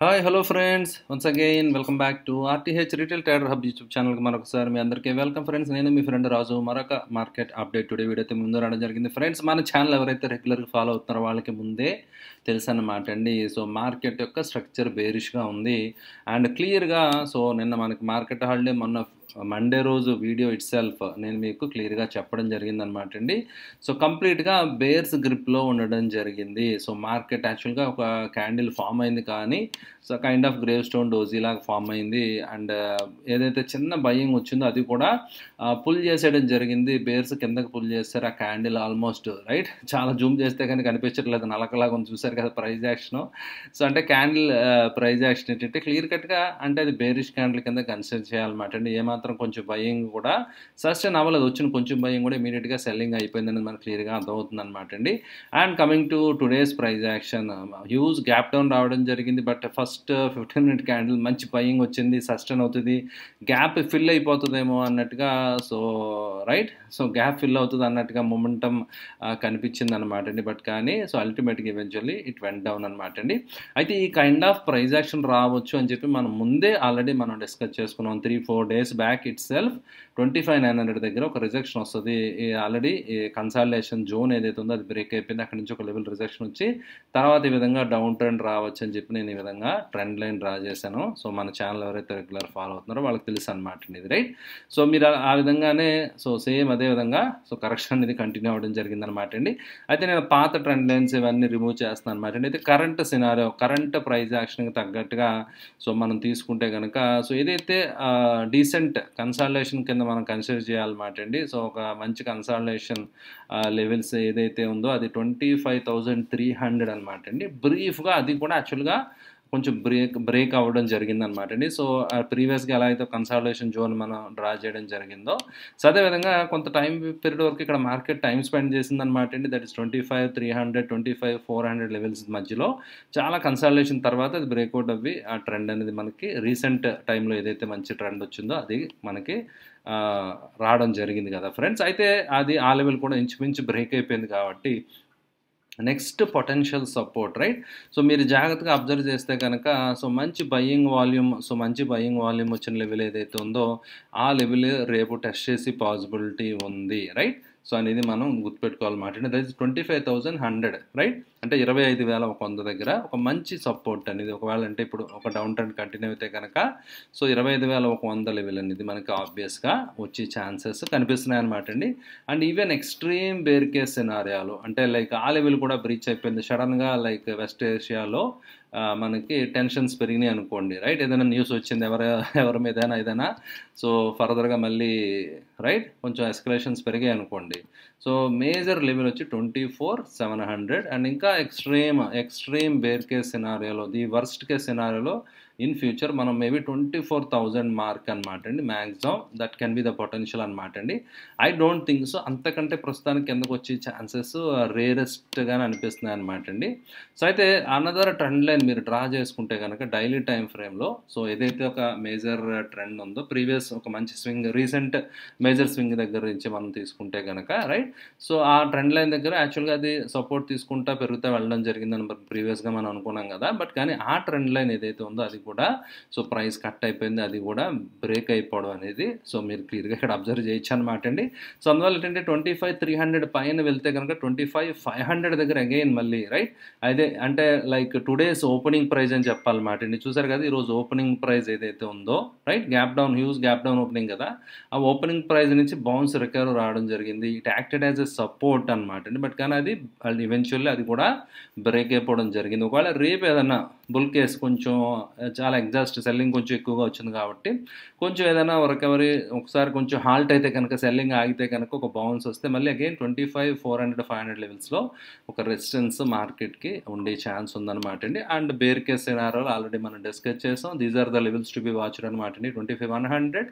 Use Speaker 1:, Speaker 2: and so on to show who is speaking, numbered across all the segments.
Speaker 1: Hi hello friends once again welcome back to RTH retail trader hub YouTube ఛానల్కి మరొకసారి మీ అందరికీ welcome friends. నేను మీ friend రాజు. మరొక market update today video అయితే ముందు రావడం జరిగింది ఫ్రెండ్స్. మన ఛానల్ ఎవరైతే రెగ్యులర్గా ఫాలో అవుతున్నారో వాళ్ళకి ముందే తెలుసు అన్నమాట అండి. సో మార్కెట్ యొక్క స్ట్రక్చర్ బేరిష్గా ఉంది అండ్ క్లియర్గా సో నిన్న మనకి మార్కెట్ హాలిడే మొన్న మండే రోజు వీడియో ఇట్ సెల్ఫ్ నేను మీకు క్లియర్గా చెప్పడం జరిగిందనమాట అండి. సో కంప్లీట్గా బేర్స్ గ్రిప్లో ఉండడం జరిగింది. సో మార్కెట్ యాక్చువల్గా ఒక క్యాండిల్ ఫామ్ అయింది కానీ so kind of grave stone doji లాగా ఫామ్ అయింది అండ్ ఏదైతే చిన్న బయింగ్ వచ్చిందో అది కూడా పుల్ చేసేయడం జరిగింది. బేర్స్ కిందకి పుల్ చేస్తారు ఆ క్యాండిల్ ఆల్మోస్ట్ రైట్. చాలా జూమ్ చేస్తే కానీ కనిపించట్లేదు, నలకలాగా ఉంది చూసారు కదా ప్రైజ్ యాక్షన్. సో అంటే క్యాండిల్ ప్రైజ్ యాక్షన్ ఏంటంటే క్లియర్ కట్గా అంటే అది బేరిష్ క్యాండిల్ కింద కన్సిడర్ చేయాలన్నమాట అండి. ఏమాత్రం కొంచెం బయింగ్ కూడా సస్టైన్ అవ్వలేదు, వచ్చిన కొంచెం బయింగ్ కూడా ఇమీడియట్గా సెల్లింగ్ అయిపోయిందని మనకు క్లియర్గా అర్థమవుతుంది అనమాట అండి. And coming to today's price action, huge gap down రావడం జరిగింది. బట్ ఫస్ట్ 15 మినిట్ క్యాండిల్ మంచి బయింగ్ వచ్చింది, సస్టైన్ అవుతుంది, గ్యాప్ ఫిల్ అయిపోతుందేమో అన్నట్టుగా. So right, so gap fill అవుతుంది అన్నట్టుగా మొమెంటం కనిపించింది అనమాట అండి. బట్ కానీ సో అల్టిమేట్గా ఈవెన్చువల్లీ ఇట్ వెంట్ డౌన్ అనమాట అండి. అయితే ఈ కైండ్ ఆఫ్ ప్రైజ్ యాక్షన్ రావచ్చు అని చెప్పి మనం ముందే ఆల్రెడీ మనం డిస్కస్ చేసుకున్నాం 3-4 days బ్యాక్ ఇట్ సెల్ఫ్. 25,900 దగ్గర ఒక రిజెక్షన్ వస్తుంది. ఆల్రెడీ కన్సాలిడేషన్ జోన్ ఏదైతే ఉందో అది బ్రేక్ అయిపోయింది, అక్కడి నుంచి ఒక లెవెల్ రిజెక్షన్ వచ్చి తర్వాత ఈ విధంగా డౌన్ ట్రెండ్ రావచ్చు అని చెప్పి నేను ఈ విధంగా ట్రెండ్ లైన్ డ్రా చేశాను. సో మన ఛానల్ ఎవరైతే రెగ్యులర్ ఫాలో అవుతున్నారో వాళ్ళకి తెలుసు అనమాట ఇది రైట్. సో మీరు ఆ విధంగానే సో సేమ్ అదే విధంగా సో కరెక్షన్ అనేది కంటిన్యూ అవ్వడం జరిగిందనమాట అండి. అయితే నేను పాత ట్రెండ్ లైన్స్ ఇవన్నీ రిమూవ్ చేస్తాను అనమాట అండి. అయితే కరెంట్ సినారియో, కరెంట్ ప్రైజ్ యాక్షన్కి తగ్గట్టుగా సో మనం తీసుకుంటే కనుక సో ఏదైతే డీసెంట్ కన్సాలిడేషన్ కింద మనం కన్సిడర్ చేయాలన్నమాట అండి. సో ఒక మంచి కన్సాలిడేషన్ లెవెల్స్ ఏదైతే ఉందో అది 25,300 అనమాట అండి. బ్రీఫ్గా అది కూడా యాక్చువల్గా కొంచెం బ్రేక్ అవ్వడం జరిగిందనమాట అండి. సో ప్రీవియస్గా ఎలా అయితే కన్సాలిడేషన్ జోన్ మనం డ్రా చేయడం జరిగిందో సో అదేవిధంగా కొంత టైం పీరియడ్ వరకు ఇక్కడ మార్కెట్ టైం స్పెండ్ చేసిందనమాట అండి. దట్ ఇస్ 25,300 25,400 లెవెల్స్ మధ్యలో చాలా కన్సాలిడేషన్ తర్వాత అది బ్రేక్అవుట్ అవ్వి ఆ ట్రెండ్ అనేది మనకి రీసెంట్ టైంలో ఏదైతే మంచి ట్రెండ్ వచ్చిందో అది మనకి రావడం జరిగింది కదా ఫ్రెండ్స్. అయితే అది ఆ లెవెల్ కూడా ఇంచుమించు బ్రేక్ అయిపోయింది కాబట్టి next potential support right. So మీరు జాగ్రత్తగా అబ్జర్వ్ చేస్తే కనుక సో మంచి బయింగ్ వాల్యూమ్ వచ్చిన లెవెల్ ఏదైతే ఉందో ఆ లెవెల్ రేపు టెస్ట్ చేసి పాసిబిలిటీ ఉంది రైట్. సో అనేది మనం గుర్తుపెట్టుకోవాలన్నమాట. That is 25,100 right. అంటే 25,100 దగ్గర ఒక మంచి సపోర్ట్ అనేది ఒకవేళ అంటే ఇప్పుడు ఒక డౌన్ ట్రెండ్ కంటిన్యూ అయితే కనుక సో 25,100 లెవెల్ అనేది మనకి ఆబ్వియస్గా వచ్చే ఛాన్సెస్ కనిపిస్తున్నాయి అనమాట అండి. And even extreme bear case సినారియాలు అంటే లైక్ ఆ లెవెల్ కూడా బ్రీచ్ అయిపోయింది సడన్గా, లైక్ వెస్ట్ ఏషియాలో మనకి టెన్షన్స్ పెరిగినాయి అనుకోండి రైట్. ఏదైనా న్యూస్ వచ్చింది ఎవరి మీద ఏదైనా సో ఫర్దర్గా మళ్ళీ రైట్ కొంచెం ఎస్కలేషన్స్ పెరిగాయి అనుకోండి. సో మేజర్ లెవెల్ వచ్చి 24,700 అండ్ ఇంకా ఎక్స్ట్రీమ్ బేర్ కేస్ సినారియోలో ది వర్స్ట్ కేస్ సినారియోలో ఇన్ ఫ్యూచర్ మనం మేబీ 24,000 మార్క్ అనమాట అండి maximum. That can be the potential అనమాట అండి. ఐ డోంట్ థింక్ సో అంతకంటే ప్రస్తుతానికి కిందకు వచ్చే ఛాన్సెస్ రేరెస్ట్గానే అనిపిస్తున్నాయి అనమాట అండి. సో అయితే అనదర్ ట్రెండ్ లైన్ మీరు డ్రా చేసుకుంటే కనుక డైలీ టైం ఫ్రేమ్లో సో ఏదైతే ఒక మేజర్ ట్రెండ్ ఉందో ప్రీవియస్ ఒక మంచి స్వింగ్ రీసెంట్ మేజర్ స్వింగ్ దగ్గర నుంచి మనం తీసుకుంటే కనుక రైట్. సో ఆ ట్రెండ్ లైన్ దగ్గర యాక్చువల్గా అది సపోర్ట్ తీసుకుంటా పెరుగుతూ వెళ్ళడం జరిగిందని ప్రీవియస్గా మనం అనుకున్నాం కదా. బట్ కానీ ఆ ట్రెండ్ లైన్ ఏదైతే ఉందో అది కూడా సో ప్రైస్ కట్ అయిపోయింది, అది కూడా బ్రేక్ అయిపోవడం అనేది సో మీరు క్లియర్గా ఇక్కడ అబ్జర్వ్ చేయొచ్చు అనమాట అండి. సో అందువల్ల ఏంటంటే 25,300 పైన వెళ్తే కనుక 25,500 దగ్గర అగైన్ మళ్ళీ రైట్. అదే అంటే లైక్ టుడేస్ ఓపెనింగ్ ప్రైస్ అని చెప్పాలన్నమాట అండి. చూసారు కదా ఈరోజు ఓపెనింగ్ ప్రైస్ ఏదైతే ఉందో right, huge gap down opening కదా, ఆ ఓపెనింగ్ ప్రైస్ నుంచి బౌన్స్ రికవర్ రావడం జరిగింది. It acted as a support అనమాట అండి. బట్ కానీ అది ఈవెన్చువల్లీ అది కూడా బ్రేక్ అయిపోవడం జరిగింది. ఒకవేళ రేపు ఏదన్నా బుల్ కేస్ కొంచెం చాలా ఎగ్జాస్ట్ సెల్లింగ్ కొంచెం ఎక్కువగా వచ్చింది కాబట్టి కొంచెం ఏదైనా రికవరీ ఒకసారి కొంచెం హాల్ట్ అయితే కనుక సెల్లింగ్ ఆగితే కనుక ఒక బౌన్స్ వస్తే మళ్ళీ అగైన్ 25,400 500 లెవెల్స్లో ఒక రెసిస్టెన్స్ మార్కెట్కి ఉండే ఛాన్స్ ఉందన్నమాట అండి. అండ్ బేర్ కేస్ సినారియోలు ఆల్రెడీ మనం డిస్కస్ చేసాం. These are the levels to be watched అనమాట అండి. 25,100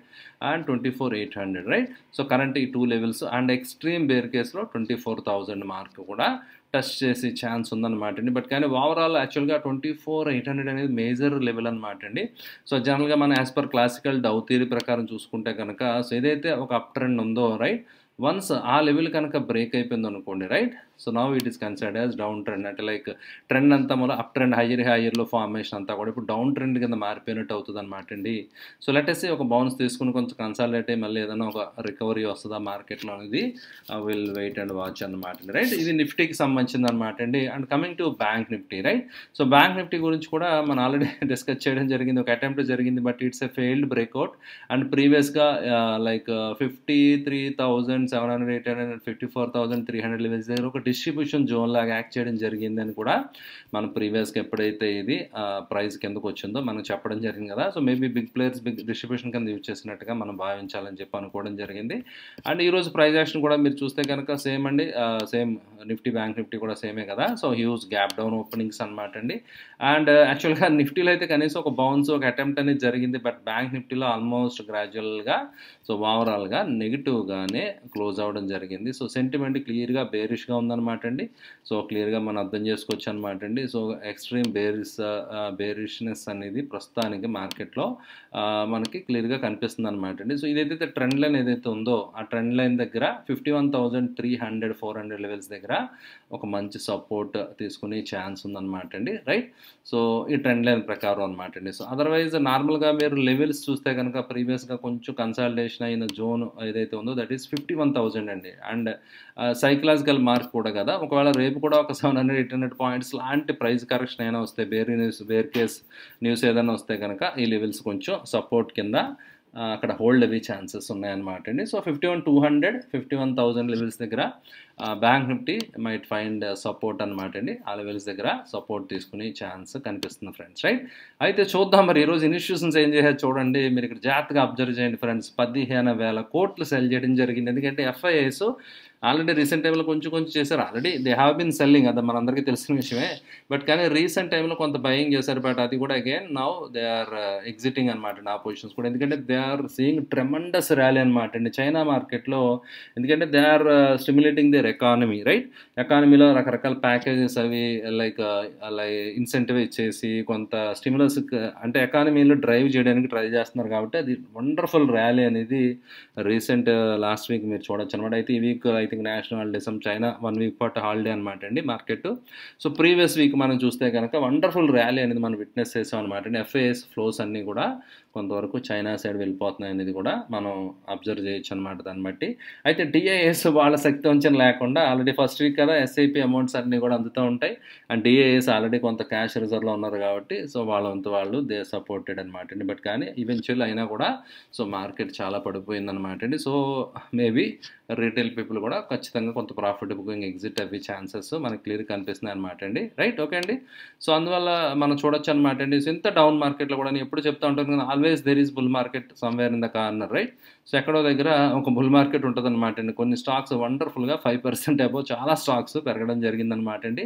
Speaker 1: అండ్ 24,800 రైట్. సో కరెంట్ ఈ 2 లెవెల్స్ అండ్ ఎక్స్ట్రీమ్ బేర్ కేస్లో 24,000 మార్క్ కూడా టచ్ చేసే ఛాన్స్ ఉందన్నమాట అండి. బట్ కానీ ఓవరాల్ యాక్చువల్గా 24,800 అనేది మేజర్ లెవెల్ అనమాట అండి. సో జనరల్గా మనం యాజ్ పర్ క్లాసికల్ డౌ థియరీ ప్రకారం చూసుకుంటే కనుక సో ఏదైతే ఒక అప్ ట్రెండ్ ఉందో రైట్, వన్స్ ఆ లెవెల్ కనుక బ్రేక్ అయిపోయింది అనుకోండి right, so now it is considered as down trend. అంటే లైక్ ట్రెండ్ అంతా మూల అప్ ట్రెండ్ హైయర్లో ఫార్మేషన్ అంతా కూడా ఇప్పుడు డౌన్ ట్రెండ్ కింద మారిపోయినట్టు అవుతుంది అనమాట అండి. సో లెటెస్ ఒక బౌన్స్ తీసుకుని కొంచెం కన్సాలిడేట్ అయ్యి మళ్ళీ ఏదైనా ఒక రికవరీ వస్తుందా మార్కెట్లో అనేది విల్ వెయిట్ అండ్ వాచ్ అనమాట అండి. రైట్, ఇది నిఫ్టీకి సంబంధించింది అనమాట అండి. And coming to bank Nifty, right. So bank Nifty గురించి కూడా మనం ఆల్రెడీ డిస్కస్ చేయడం జరిగింది, ఒక అటెంప్ట్ జరిగింది, but it's a failed breakout. And ప్రీవియస్గా లైక్ 53,700 800 54,300 లెవెల్స్ దగ్గర ఒక డిస్ట్రిబ్యూషన్ జోన్ లాగా యాక్ట్ చేయడం జరిగిందని కూడా మనం ప్రీవియస్గా ఎప్పుడైతే ఇది ప్రైస్ కిందకు వచ్చిందో మనం చెప్పడం జరిగింది కదా. So maybe big players big distribution కింద యూజ్ చేసినట్టుగా మనం భావించాలని చెప్పి అనుకోవడం జరిగింది. అండ్ ఈరోజు ప్రైస్ యాక్షన్ కూడా మీరు చూస్తే కనుక సేమ్ అండి, సేమ్ నిఫ్టీ బ్యాంక్ నిఫ్టీ కూడా సేమే కదా. So huge gap down openings అనమాట అండి. అండ్ యాక్చువల్గా నిఫ్టీలో అయితే కనీసం ఒక బౌన్స్ ఒక అటెంప్ట్ అనేది జరిగింది, బట్ బ్యాంక్ నిఫ్టీలో ఆల్మోస్ట్ గ్రాడ్యువల్గా సో ఓవరాల్గా నెగిటివ్గానే క్లోజ్ అవ్వడం జరిగింది. సో సెంటిమెంట్ క్లియర్గా బేరిష్గా ఉందన్నమాట అండి. సో క్లియర్గా మనం అర్థం చేసుకోవచ్చు అనమాట అండి. సో ఎక్స్ట్రీమ్ బేరిష్నెస్ అనేది ప్రస్తుతానికి మార్కెట్లో మనకి క్లియర్గా కనిపిస్తుంది అనమాట అండి. సో ఇదైతే ట్రెండ్ లైన్ ఏదైతే ఉందో ఆ ట్రెండ్ లైన్ దగ్గర 51,300 400 లెవెల్స్ దగ్గర ఒక మంచి సపోర్ట్ తీసుకునే ఛాన్స్ ఉందన్నమాట అండి. రైట్, సో ఈ ట్రెండ్ లైన్ ప్రకారం అనమాట అండి. సో అదర్వైజ్ నార్మల్గా మీరు లెవెల్స్ చూస్తే కనుక ప్రీవియస్గా కొంచెం కన్సాలిడేషన్ అయిన జోన్ ఏదైతే ఉందో దట్ ఈస్ 51,000 అండి. అండ్ సైకలాజికల్ మార్క్ కూడా కదా, ఒకవేళ రేపు కూడా ఒక 700-800 పాయింట్స్ లాంటి ప్రైస్ కరెక్షన్ అయినా వస్తే, బేర్ కేస్ న్యూస్ ఏదైనా వస్తే కనుక ఈ లెవెల్స్ కొంచెం సపోర్ట్ కింద అక్కడ హోల్డ్ అయ్యే ఛాన్సెస్ ఉన్నాయన్నమాట అండి. సో 51,200 51,000 లెవెల్స్ దగ్గర bank Nifty might find support అనమాట అండి. ఆ లెవెల్స్ దగ్గర సపోర్ట్ తీసుకునే ఛాన్స్ కనిపిస్తుంది ఫ్రెండ్స్. రైట్, అయితే చూద్దాం మరి ఈరోజు ఇన్స్టిట్యూషన్స్ ఏం చేయాలి చూడండి. మీరు ఇక్కడ జాగ్రత్తగా అబ్జర్వ్ చేయండి ఫ్రెండ్స్. 15,000 కోట్లు సెల్ చేయడం జరిగింది. ఎందుకంటే ఎఫ్ఐఐస్ ఆల్రెడీ రీసెంట్ టైంలో కొంచెం చేశారు. Already they have been selling, అది మనందరికీ తెలిసిన విషయమే. బట్ కానీ రీసెంట్ టైంలో కొంత బయింగ్ చేశారు, బట్ అది కూడా again now they are exiting అనమాట ఆ పొజిషన్స్ కూడా. ఎందుకంటే they are seeing tremendous rally అనమాట అండి చైనా మార్కెట్లో. ఎందుకంటే they are stimulating their economy, right. ఎకానమీలో రకరకాల ప్యాకేజెస్ అవి లైక్ అలా ఇన్సెంటివ్ ఇచ్చేసి కొంత స్టిమ్యులస్ అంటే ఎకానమీలో డ్రైవ్ చేయడానికి ట్రై చేస్తున్నారు. కాబట్టి అది వండర్ఫుల్ ర్యాలీ అనేది రీసెంట్ లాస్ట్ వీక్ మీరు చూడొచ్చు అనమాట. అయితే ఈ week I think national holiday, China 1 week పాటు హాలిడే అనమాట అండి మార్కెట్. సో ప్రీవియస్ వీక్ మనం చూస్తే కనుక వండర్ఫుల్ ర్యాలీ అనేది మనం విట్నెస్ చేసాం అనమాట అండి. ఎఫ్ఐఎస్ ఫ్లోస్ అన్నీ కూడా కొంతవరకు చైనా సైడ్ వెళ్ళిపోతున్నాయి అనేది కూడా మనం అబ్జర్వ్ చేయొచ్చు అనమాట దాన్ని బట్టి. అయితే డిఐఎస్ వాళ్ళ శక్తి వంచన లేకుండా ఆల్రెడీ ఫస్ట్ వీక్ కదా ఎస్ఐపి అమౌంట్స్ అన్నీ కూడా అందుతూ ఉంటాయి. అండ్ డిఐఎస్ ఆల్రెడీ కొంత క్యాష్ రిజర్వ్లో ఉన్నారు కాబట్టి సో వాళ్ళంతా వాళ్ళు దే సపోర్టెడ్ అనమాట అండి. బట్ కానీ ఈవెన్చువల్ అయినా కూడా సో మార్కెట్ చాలా పడిపోయిందనమాట అండి. సో మేబీ రీటైల్ పీపుల్ కూడా ఖచ్చితంగా కొంత ప్రాఫిట్ బుకింగ్ ఎగ్జిట్ అవ్వే ఛాన్సెస్ మనకి క్లియర్ కనిపిస్తున్నాయి అనమాట అండి. రైట్, ఓకే అండి. సో అందువల్ల మనం చూడొచ్చు అనమాట అండి. సో ఇంత డౌన్ మార్కెట్లో కూడా నేను ఎప్పుడు చెప్తా ఉంటాను కదా, always there is bull market somewhere in the corner, right. So ఎక్కడో దగ్గర ఒక బుల్ మార్కెట్ ఉంటుంది అనమాట అండి. కొన్ని స్టాక్స్ వండర్ఫుల్గా 5% అబోవ్ చాలా స్టాక్స్ పెరగడం జరిగిందనమాట అండి.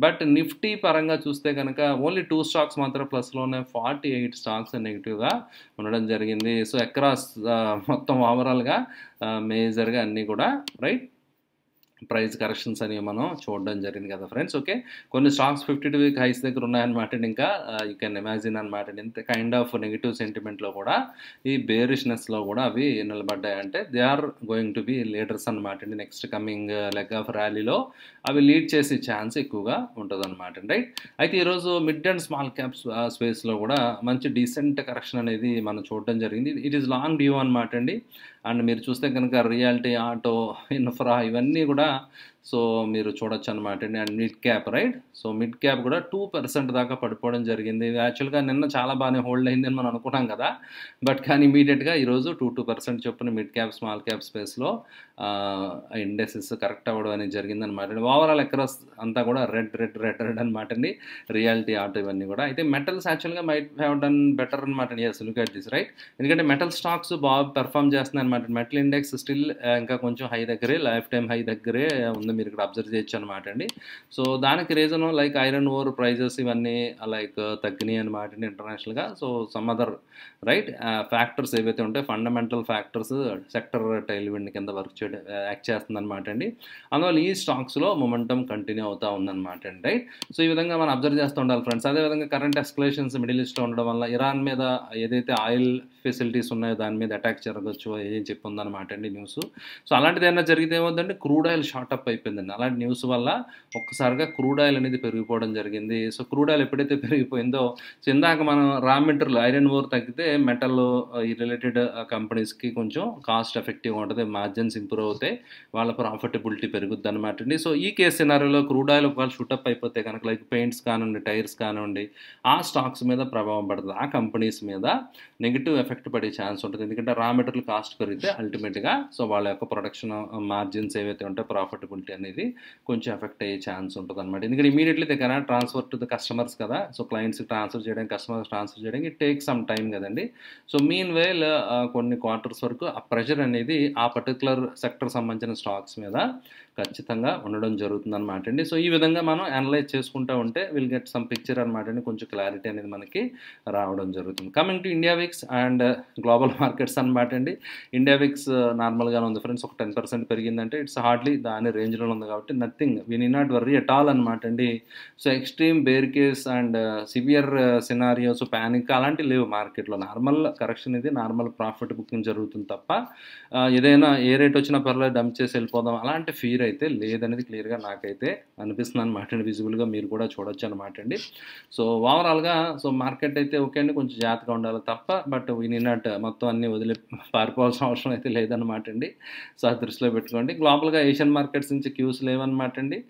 Speaker 1: బట్ నిఫ్టీ పరంగా చూస్తే కనుక ఓన్లీ 2 స్టాక్స్ మాత్రం ప్లస్లో ఉన్నాయి, 48 స్టాక్స్ నెగిటివ్గా ఉండడం జరిగింది. సో అక్రాస్ మొత్తం ఓవరాల్గా మేజర్గా అన్నీ కూడా రైట్ ప్రైస్ కరెక్షన్స్ అనేవి మనం చూడడం జరిగింది కదా ఫ్రెండ్స్. ఓకే, కొన్ని స్టాక్స్ 52 వీక్ హైస్ దగ్గర ఉన్నాయన్నమాట. ఇంకా యూ కెన్ ఇమాజిన్ అనమాట. ఇంత కైండ్ ఆఫ్ నెగిటివ్ సెంటిమెంట్లో కూడా ఈ బేరిష్నెస్లో కూడా అవి నిలబడ్డాయంటే they are going to be leaders అనమాట అండి. నెక్స్ట్ కమింగ్ లెగ్ ఆఫ్ ర్యాలీలో అవి లీడ్ చేసే ఛాన్స్ ఎక్కువగా ఉంటుంది అనమాట, రైట్. అయితే ఈరోజు మిడ్ అండ్ స్మాల్ క్యాప్స్ స్పేస్లో కూడా మంచి డీసెంట్ కరెక్షన్ అనేది మనం చూడడం జరిగింది. ఇట్ ఈస్ లాంగ్ డ్యూ అనమాట అండి. అండ్ మీరు చూస్తే కనుక రియాలిటీ, ఆటో, ఇన్ఫ్రా ఇవన్నీ కూడా సో మీరు చూడొచ్చు అనమాట అండి. And mid cap, right. So mid cap కూడా 2% దాకా పడిపోవడం జరిగింది. యాక్చువల్గా నిన్న చాలా బాగానే హోల్డ్ అయిందని మనం అనుకున్నాం కదా, బట్ కానీ ఇమీడియట్గా ఈరోజు 2% చొప్పున మిడ్ క్యాప్ స్మాల్ క్యాప్ స్పేస్లో ఇండెక్సెస్ కరెక్ట్ అవ్వడం అనేది జరిగిందనమాట. ఓవరాల్ అక్రాస్ అంతా కూడా రెడ్ అనమాట అండి. రియాలిటీ, ఆటో ఇవన్నీ కూడా. అయితే మెటల్స్ యాక్చువల్గా మైట్ హ్యావ్ డన్ బెటర్ అనమాట అండి. Yes, look at this, right. ఎందుకంటే మెటల్ స్టాక్స్ బాగా పెర్ఫామ్ చేస్తున్నాయి అనమాట. మెటల్ ఇండెక్స్ స్టిల్ ఇంకా కొంచెం హై దగ్గరే, లైఫ్ టైం హై దగ్గరే ఉంది, మీరు ఇక్కడ అబ్జర్వ్ చేయొచ్చు అనమాట అండి. సో దానికి reason like iron ore prices ఇవన్నీ లైక్ తగ్గినాయి అనమాట అండి ఇంటర్నేషనల్గా. So some other right factors ఏవైతే ఉంటాయి, ఫండమెంటల్ ఫ్యాక్టర్స్ సెక్టర్ టైల్విండ్ కింద వర్క్ చేయడం యాక్ట్ చేస్తుంది అనమాట అండి. అందువల్ల ఈ స్టాక్స్లో మొమెంటం కంటిన్యూ అవుతూ ఉందన్నమాట అండి, రైట్. సో ఈ విధంగా మనం అబ్జర్వ్ చేస్తూ ఉండాలి ఫ్రెండ్స్. అదేవిధంగా కరెంట్ ఎస్కలేషన్స్ మిడిల్ ఈస్ట్లో ఉండడం వల్ల ఇరాన్ మీద ఏదైతే ఆయిల్ ఫెసిలిటీస్ ఉన్నాయో దాని మీద అటాక్ జరగచ్చు ఏం చెప్పి ఉందన్నమాట అండి న్యూస్. సో అలాంటిది ఏమైనా జరిగితే ఏమవుతుందంటే క్రూడ్ ఆయిల్ షార్ట్ అప్ అయిపోతుంది అయిపోయిందండి. అలాంటి న్యూస్ వల్ల ఒక్కసారిగా క్రూడ్ ఆయిల్ అనేది పెరిగిపోవడం జరిగింది. సో, క్రూడ్ ఆయిల్ ఎప్పుడైతే పెరిగిపోయిందో, సో, ఇందాక మనం రా మెటీరియల్ ఐరన్ ఓర్ తగ్గితే మెటల్ ఈ రిలేటెడ్ కంపెనీస్‌కి కొంచెం కాస్ట్ ఎఫెక్టివ్‌గా ఉంటది. మార్జిన్స్ ఇంప్రూవ్ అవుతాయి. వాళ్ళ ప్రాఫిటబిలిటీ పెరుగుద్దనమాటండి. సో, ఈ కేస్ సినారియోలో క్రూడ్ ఆయిల్ ఒకవేళ షూటప్ అయిపోతే గనక లైక్ పెయింట్స్ కానివ్వండి, టైర్స్ కానివ్వండి, ఆ స్టాక్స్ మీద ప్రభావం పడతది. ఆ కంపెనీస్ మీద నెగెటివ్ ఎఫెక్ట్ పడే ఛాన్స్ ఉంటది. ఎందుకంటే రా మెటీరియల్ కాస్ట్ పెరిగితే అల్టిమేట్‌గా సో, వాళ్ళ యొక్క ప్రొడక్షన్ మార్జిన్స్ ఏవైతే ఉంటాయో ప్రాఫిటబిలిటీ అనేది కొంచెం ఎఫెక్ట్ అయ్యే ఛాన్స్ ఉంటదనమాట. ఎందుకంటే immediately they cannot transfer to the customers కదా! సో, క్లయింట్స్‌కి ట్రాన్స్‌ఫర్ చేయడానికి, కస్టమర్స్‌కి ట్రాన్స్‌ఫర్ చేయడానికి ఇట్ టేక్స్ సమ్ టైమ్ కదండీ. సో, మీన్ వైల్ కొన్ని క్వార్టర్స్ వరకు ఆ ప్రెషర్ అనేది ఆ పర్టిక్యులర్ సెక్టర్ సంబంధించిన స్టాక్స్ మీద ఖచ్చితంగా ఉండడం జరుగుతుందనమాటండి. సో, ఈ విధంగా మనం అనలైజ్ చేసుకుంటా ఉంటే విల్ గెట్ సమ్ పిక్చర్ అనమాటండి. కొంచెం క్లారిటీ అనేది మనకి రావడం జరుగుతుంది. Coming to India VIX and global markets అనమాటండి. ఇండియా విక్స్ నార్మల్‌గానే ఉంది ఫ్రెండ్స్. ఒక 10% పెరిగిందంటే ఇట్స్ హార్డ్‌లీ దాని రేంజ్‌లోనే ఉంది కాబట్టి nothing we need not worry at all అనమాటండి. So, extreme bear case and severe scenarios, panic అలాంటివి లేవు మార్కెట్‌లో. నార్మల్ కరెక్షన్ ఇది. నార్మల్ ప్రాఫిట్ బుకింగ్ జరుగుతుంది తప్ప ఏదైనా ఏ రేట్ వచ్చినా పర్లేదు డంప్ చేసి వెళ్ళిపోదాం అలాంటి ఫీర్ అయితే లేదనేది క్లియర్‌గా నాకైతే అనిపిస్తుందనమాటండి. విజిబుల్‌గా మీరు కూడా చూడొచ్చనమాటండి. సో, ఓవరాల్‌గా సో, మార్కెట్ అయితే ఓకే అండి. కొంచెం జాగ్రత్తగా ఉండాలి తప్ప బట్ వి నీడ్ నాట్ మొత్తం అన్నీ వదిలి పారిపోవాల్సిన అవసరం అయితే లేదనమాటండి. సో, అది దృష్టిలో పెట్టుకోండి. గ్లోబల్‌గా ఏషియన్ మార్కెట్స్ నుంచి క్యూస్ లేవనమాటండి.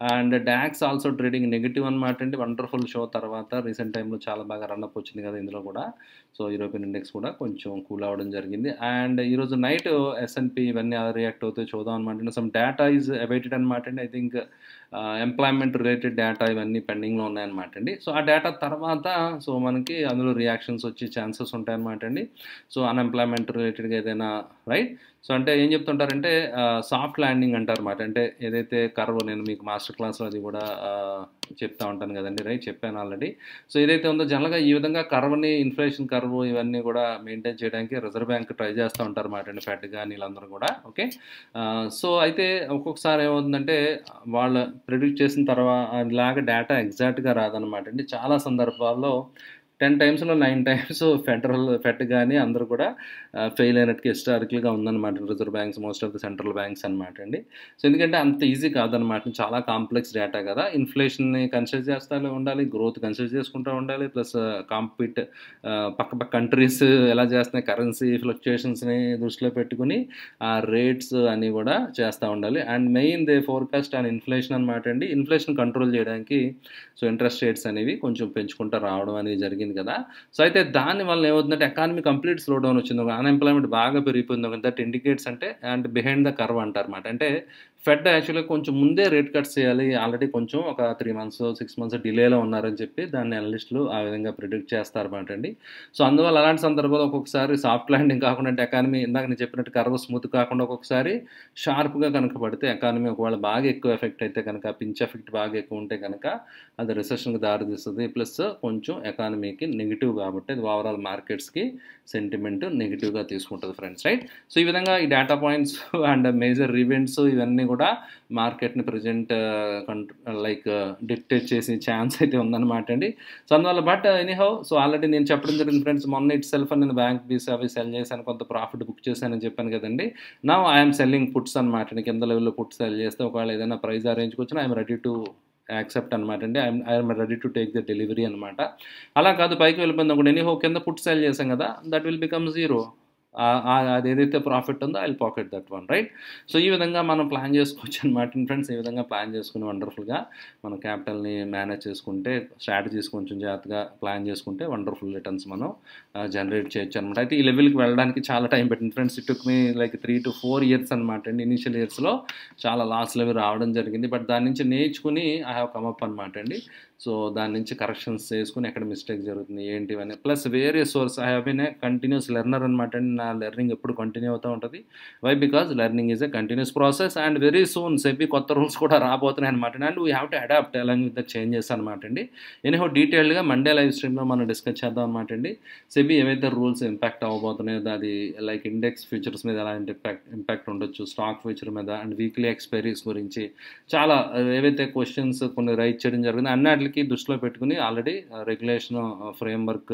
Speaker 1: And DAX also trading negative అనమాటండి. వండర్‌ఫుల్ షో తర్వాత రీసెంట్ టైమ్‌లో చాలా బాగా రన్‌అప్ వచ్చింది కదా! ఇందులో కూడా. సో, యూరోపియన్ ఇండెక్స్ కూడా కొంచెం కూల్ అవ్వడం జరిగింది. అండ్ ఈరోజు నైట్ ఎస్ఎన్‌పి ఇవన్నీ ఎలా రియాక్ట్ అవుతాయో చూద్దాం అనమాట. సమ్ డేటా ఈజ్ అవైటెడ్ అనమాటండి. I think employment related data ఇవన్నీ పెండింగ్‌లో ఉన్నాయన్నమాటండి. సో, ఆ డేటా తర్వాత సో, మనకి అందులో రియాక్షన్స్ వచ్చే ఛాన్సెస్ ఉంటాయన్నమాటండి. సో, అన్‌ఎంప్లాయ్‌మెంట్ రిలేటెడ్‌గా ఏదైనా రైట్? సో, అంటే ఏం చెప్తుంటారంటే సాఫ్ట్ ల్యాండింగ్ అంటారన్నమాట. అంటే ఏదైతే కర్వ్ నేను మీకు మాస్టర్ క్లాస్‌లో అది కూడా చెప్తా ఉంటాను కదండీ! రైట్? చెప్పాను ఆల్రెడీ. సో, ఏదైతే ఉందో జనరల్‌గా ఈ విధంగా కర్వ్‌ని ఇన్‌ఫ్లేషన్ కర్వ్ ఇవన్నీ కూడా మెయింటైన్ చేయడానికి రిజర్వ్ బ్యాంక్ ట్రై చేస్తా ఉంటారన్నమాటండి. ఫెడ్ గాని వీళ్ళందరూ కూడా. ఓకే. సో, అయితే ఒక్కొక్కసారి ఏమవుతుందంటే వాళ్ళు ప్రిడిక్ట్ చేసిన లాగా డేటా ఎగ్జాక్ట్‌గా రాదనమాటండి. చాలా సందర్భాల్లో 10 టైమ్స్‌లో 9 టైమ్స్ ఫెడ్ గాని అందరూ కూడా ఫెయిల్ అయినట్టుగా హిస్టారికల్‌గా ఉందనమాట. Reserve banks most of the central banks అనమాట అండి. సో, ఎందుకంటే అంత ఈజీ కాదనమాట. చాలా కాంప్లెక్స్ డేటా కదా! ఇన్‌ఫ్లేషన్‌ని కన్సిడర్ చేస్తా ఉండాలి. గ్రోత్ కన్సిడర్ చేసుకుంటూ ఉండాలి. ప్లస్ పక్క పక్క కంట్రీస్ ఎలా చేస్తున్నాయి కరెన్సీ ఫ్లక్చుయేషన్స్‌ని దృష్టిలో పెట్టుకొని ఆ రేట్స్ అన్నీ కూడా చేస్తా ఉండాలి. And main they forecast on inflation అనమాట అండి. ఇన్‌ఫ్లేషన్ కంట్రోల్ చేయడానికి సో, ఇంట్రెస్ట్ రేట్స్ అనేవి కొంచెం పెంచుకుంటూ రావడం అనేది జరిగింది కదా! సో, అయితే దానివల్ల ఏమవుతుందంటే ఎకానమీ కంప్లీట్ స్లో డౌన్ వచ్చింది. అన్‌ఎంప్లాయ్‌మెంట్ బాగా పెరిగిపోయింది. దట్ ఇండికేట్స్ అంటే అండ్ బిహైండ్ ద కర్వ్ అంటారన్నమాట. అంటే ఫెడ్ యాక్చువల్‌గా కొంచెం ముందే రేట్ కట్స్ చేయాలి. ఆల్రెడీ కొంచెం ఒక 3 మంత్స్, 6 మంత్స్ డిలేలో ఉన్నారని చెప్పి దాన్ని అనలిస్టులు ఆ విధంగా ప్రిడిక్ట్ చేస్తారన్నమాట అండి. సో, అందువల్ల అలాంటి సందర్భాల్లో ఒక్కొక్కసారి సాఫ్ట్ ల్యాండింగ్ కాకుండా అంటే ఎకానమీ ఇందాక నేను చెప్పినట్టు కర్వ్ స్మూత్ కాకుండా ఒక్కొక్కసారి షార్ప్‌గా కనుక పడితే ఎకానమీ ఒకవేళ బాగా ఎక్కువ ఎఫెక్ట్ అయితే కనుక పించ్ ఎఫెక్ట్ బాగా ఎక్కువ ఉంటే కనుక అది రిసెషన్‌కి దారితీస్తది. ప్లస్ కొంచెం ఎకానమీకి నెగెటివ్ కాబట్టి అది ఓవరాల్ మార్కెట్స్‌కి సెంటిమెంట్ నెగెటివ్‌గా తీసుకుంటది ఫ్రెండ్స్. రైట్? సో, ఈ విధంగా ఈ data points and major events ఇవన్నీ కూడా మార్కెట్‌ని ప్రెజెంట్ లైక్ డిక్టేట్ చేసే ఛాన్స్ అయితే ఉందన్నమాట అండి. సో, అందువల్ల బట్ ఎనీహౌ సో, ఆల్రెడీ నేను చెప్పడం జరిగింది ఫ్రెండ్స్. మొన్న ఇట్ సెల్ఫ్ నేను బ్యాంక్ బీస్ అవి సెల్ చేశాను. కొంత ప్రాఫిట్ బుక్ చేశానని చెప్పాను కదండీ! Now I am selling puts అనమాట. కింద లెవెల్‌లో పుట్స్ సెల్ చేస్తే ఒకవేళ ఏదైనా ప్రైస్ ఆ రేంజ్‌కి వచ్చినా I am ready to accept అనమాట అండి. I'm ready to take the delivery అనమాట. అలా కాదు పైకి వెళ్ళిపోయిందనుకోండి ఎనీహౌ కింద పుట్ సెల్ చేశాం కదా! That will become zero. అదేదైతే ప్రాఫిట్ ఉందో I will pocket that one right? So, ఈ విధంగా మనం ప్లాన్ చేసుకోవచ్చు అనమాట ఫ్రెండ్స్. ఈ విధంగా ప్లాన్ చేసుకొని వండర్‌ఫుల్‌గా మన క్యాపిటల్‌ని మేనేజ్ చేసుకుంటే స్ట్రాటజీస్ కొంచెం జాగ్రత్తగా ప్లాన్ చేసుకుంటే వండర్‌ఫుల్ రిటర్న్స్ మనం జనరేట్ చేయొచ్చు అనమాట. అయితే ఈ లెవెల్‌కి వెళ్ళడానికి చాలా టైం పట్టింది friends. It took me like 3-4 years అనమాట అండి. ఇనీషియల్ ఇయర్స్‌లో చాలా లాస్‌లు అవి రావడం జరిగింది. బట్ దాని నుంచి నేర్చుకుని ఐ హావ్ కమ్ అప్ అనమాట అండి. సో, దాని నుంచి కరెక్షన్స్ చేసుకొని ఎక్కడ మిస్టేక్ జరుగుతుంది ఏంటి ఇవన్నీ plus various source I have been a continuous learner అనమాట అండి. నా లెర్నింగ్ ఎప్పుడు కంటిన్యూ అవుతూ ఉంటుంది. Why? Because learning is a continuous process and very soon SEBI కొత్త రూల్స్ కూడా రాబోతున్నాయి అనమాట. And we have to adapt along with the changes అనమాట అండి. ఎనీహౌ డీటెయిల్డ్‌గా మండే లైవ్ స్ట్రీమ్‌లో మనం డిస్కస్ చేద్దాం అనమాట అండి. సెబీ ఏవైతే రూల్స్ ఇంపాక్ట్ అవ్వబోతున్నాయో అది లైక్ ఇండెక్స్ ఫ్యూచర్స్ మీద ఎలాంటి ఇంపాక్ట్ ఉండొచ్చు, స్టాక్ ఫ్యూచర్ మీద అండ్ వీక్లీ ఎక్స్పైరీస్ గురించి చాలా ఏవైతే క్వశ్చన్స్ కొన్ని రైజ్ చేయడం జరిగింది అన్నిటికి దృష్టిలో పెట్టుకుని ఆల్రెడీ రెగ్యులేషన్ ఫ్రేమ్వర్క్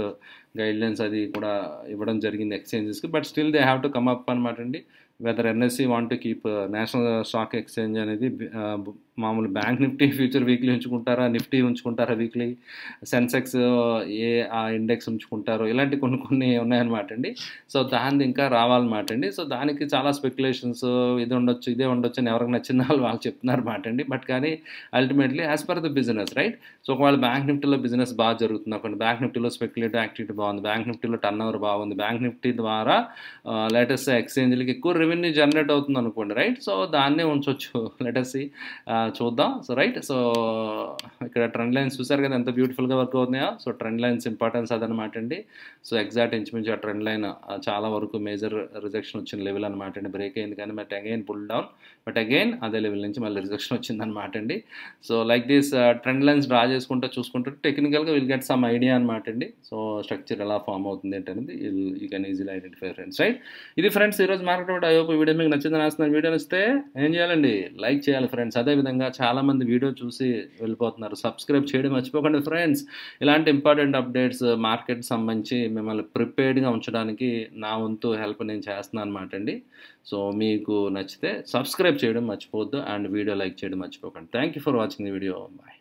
Speaker 1: గైడ్లైన్స్ అది కూడా ఇవ్వడం జరిగింది ఎక్స్చేంజెస్కి. But still they have to come up అనమాట అండి whether NSE want to keep national stock exchange అనేది మామూలు బ్యాంక్ నిఫ్టీ ఫ్యూచర్ వీక్లీ ఉంచుకుంటారా, నిఫ్టీ ఉంచుకుంటారా వీక్లీ, సెన్సెక్స్ ఏ ఆ ఇండెక్స్ ఉంచుకుంటారో, ఇలాంటి కొన్ని ఉన్నాయన్నమాట అండి. సో దాన్ని ఇంకా రావాలన్నమాట అండి. సో దానికి చాలా స్పెక్యులేషన్స్ ఇది ఉండొచ్చు ఇదే ఉండొచ్చు అని ఎవరికి నచ్చిన వాళ్ళు చెప్తున్నారు మాట అండి. బట్ కానీ ultimately as per the business, right? So ఒకవేళ బ్యాంక్ నిఫ్టీలో బిజినెస్ బాగా జరుగుతుంది అనుకోండి, బ్యాంక్ నిఫ్టీలో స్పెక్యులేటివ్ యాక్టివిటీ బాగుంది, బ్యాంక్ నిఫ్టీలో టర్న్ ఓవర్ బాగుంది, బ్యాంక్ నిఫ్టీ ద్వారా లేటెస్ట్ ఎక్స్చేంజ్లకి ఎక్కువ రెవెన్యూ జనరేట్ అవుతుంది అనుకోండి, రైట్? సో దాన్నే ఉంచవచ్చు. లెటెస్ట్ చూద్దాం. సో రైట్, సో ఇక్కడ ట్రెండ్ లైన్స్ చూసారు కదా ఎంత బ్యూటిఫుల్గా వర్క్ అవుతున్నాయో. సో ట్రెండ్ లైన్స్ ఇంపార్టెన్స్ అదనమాట అండి. సో ఎగ్జాక్ట్ ఇంచుమించు ఆ ట్రెండ్ లైన్ చాలా వరకు మేజర్ రిజెక్షన్ వచ్చిన లెవెల్ అనమాట అండి. బ్రేక్ అయింది కానీ but again pull down, but again అదే లెవెల్ నుంచి మళ్ళీ రిజెక్షన్ వచ్చిందనమాట అండి. So like this trend lines draw చేసుకుంటూ చూసుకుంటే టెక్నికల్గా విల్ గెట్ సమ్ ఐడియా అనమాట అండి. సో స్ట్రక్చర్ ఎలా ఫామ్ అవుతుంది ఏంటనేది you can easily identify friends, right? ఇది ఫ్రెండ్స్ ఈరోజు మార్కెట్. ఐ హోప్ వీడియో మీకు నచ్చిందని ఆస్తున్నాను. వీడియో నచ్చితే ఏం చేయాలండి? లైక్ చేయాలి ఫ్రెండ్స్. అదేవిధంగా చాలామంది వీడియో చూసి వెళ్ళిపోతున్నారు, సబ్స్క్రైబ్ చేయడం మర్చిపోకండి ఫ్రెండ్స్. ఇలాంటి ఇంపార్టెంట్ అప్డేట్స్ మార్కెట్ సంబంధించి మిమ్మల్ని ప్రిపేర్డ్గా ఉంచడానికి నా వంతు హెల్ప్ నేను చేస్తున్నాను అనమాట అండి. సో మీకు నచ్చితే సబ్స్క్రైబ్ చేయడం మర్చిపోవద్దు అండ్ వీడియో లైక్ చేయడం మర్చిపోకండి. Thank you for watching the video. Bye.